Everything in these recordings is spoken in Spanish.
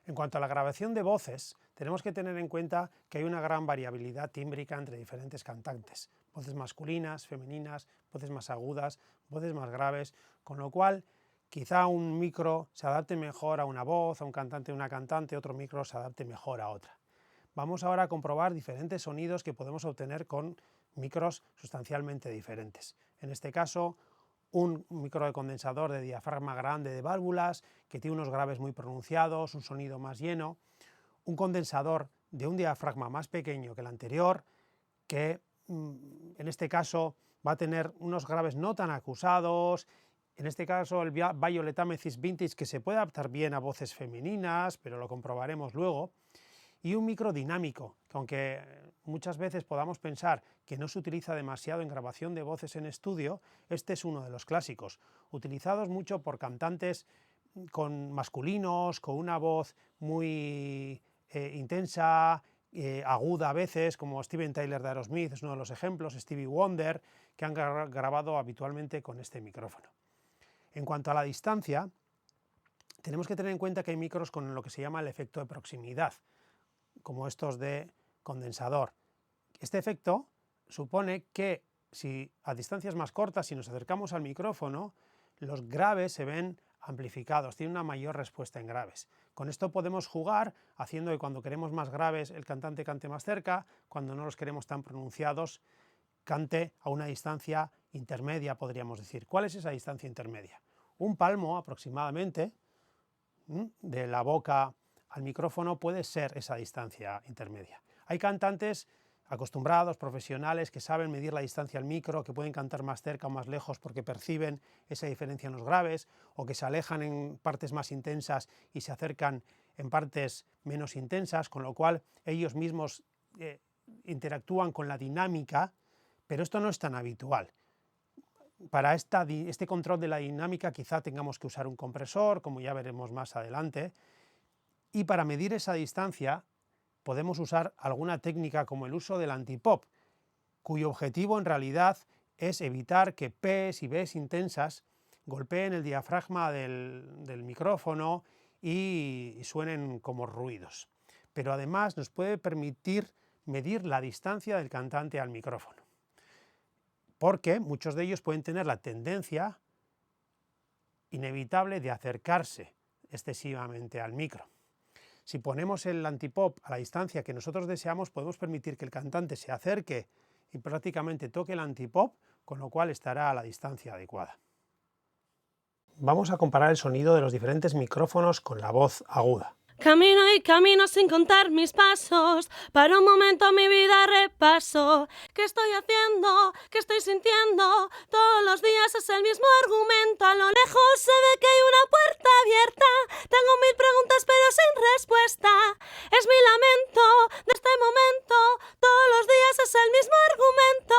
En cuanto a la grabación de voces, tenemos que tener en cuenta que hay una gran variabilidad tímbrica entre diferentes cantantes, voces masculinas, femeninas, voces más agudas, voces más graves, con lo cual quizá un micro se adapte mejor a una voz, a un cantante o una cantante, otro micro se adapte mejor a otra. Vamos ahora a comprobar diferentes sonidos que podemos obtener con micros sustancialmente diferentes. En este caso, un micro de condensador de diafragma grande de válvulas, que tiene unos graves muy pronunciados, un sonido más lleno, un condensador de un diafragma más pequeño que el anterior, que en este caso va a tener unos graves no tan acusados, en este caso el Violet Amethyst Vintage, que se puede adaptar bien a voces femeninas, pero lo comprobaremos luego, y un micro dinámico, que aunque muchas veces podamos pensar que no se utiliza demasiado en grabación de voces en estudio, este es uno de los clásicos, utilizados mucho por cantantes masculinos, con una voz muy intensa, aguda a veces, como Steven Tyler de Aerosmith es uno de los ejemplos, Stevie Wonder, que han grabado habitualmente con este micrófono. En cuanto a la distancia, tenemos que tener en cuenta que hay micros con lo que se llama el efecto de proximidad, como estos de condensador. Este efecto supone que si a distancias más cortas, si nos acercamos al micrófono, los graves se ven amplificados, tienen una mayor respuesta en graves. Con esto podemos jugar haciendo que cuando queremos más graves el cantante cante más cerca, cuando no los queremos tan pronunciados cante a una distancia intermedia, podríamos decir. ¿Cuál es esa distancia intermedia? Un palmo aproximadamente de la boca al micrófono puede ser esa distancia intermedia. Hay cantantes acostumbrados, profesionales, que saben medir la distancia al micro, que pueden cantar más cerca o más lejos porque perciben esa diferencia en los graves, o que se alejan en partes más intensas y se acercan en partes menos intensas, con lo cual ellos mismos interactúan con la dinámica, pero esto no es tan habitual. Para este control de la dinámica quizá tengamos que usar un compresor, como ya veremos más adelante, y para medir esa distancia podemos usar alguna técnica como el uso del antipop, cuyo objetivo en realidad es evitar que P's y B's intensas golpeen el diafragma del micrófono y suenen como ruidos. Pero además nos puede permitir medir la distancia del cantante al micrófono, porque muchos de ellos pueden tener la tendencia inevitable de acercarse excesivamente al micro. Si ponemos el antipop a la distancia que nosotros deseamos, podemos permitir que el cantante se acerque y prácticamente toque el antipop, con lo cual estará a la distancia adecuada. Vamos a comparar el sonido de los diferentes micrófonos con la voz aguda. Camino y camino sin contar mis pasos, para un momento mi vida repaso. ¿Qué estoy haciendo? ¿Qué estoy sintiendo? Todos los días es el mismo argumento. A lo lejos se ve que hay una puerta abierta. Tengo mil preguntas pero sin respuesta. Es mi lamento de este momento. Todos los días es el mismo argumento.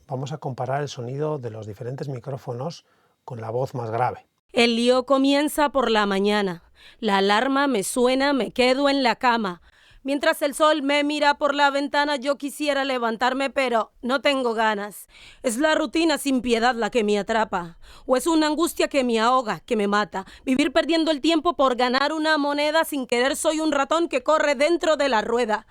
Vamos a comparar el sonido de los diferentes micrófonos con la voz más grave. El lío comienza por la mañana. La alarma me suena, me quedo en la cama. Mientras el sol me mira por la ventana, yo quisiera levantarme, pero no tengo ganas. ¿Es la rutina sin piedad la que me atrapa? ¿O es una angustia que me ahoga, que me mata? Vivir perdiendo el tiempo por ganar una moneda, sin querer soy un ratón que corre dentro de la rueda.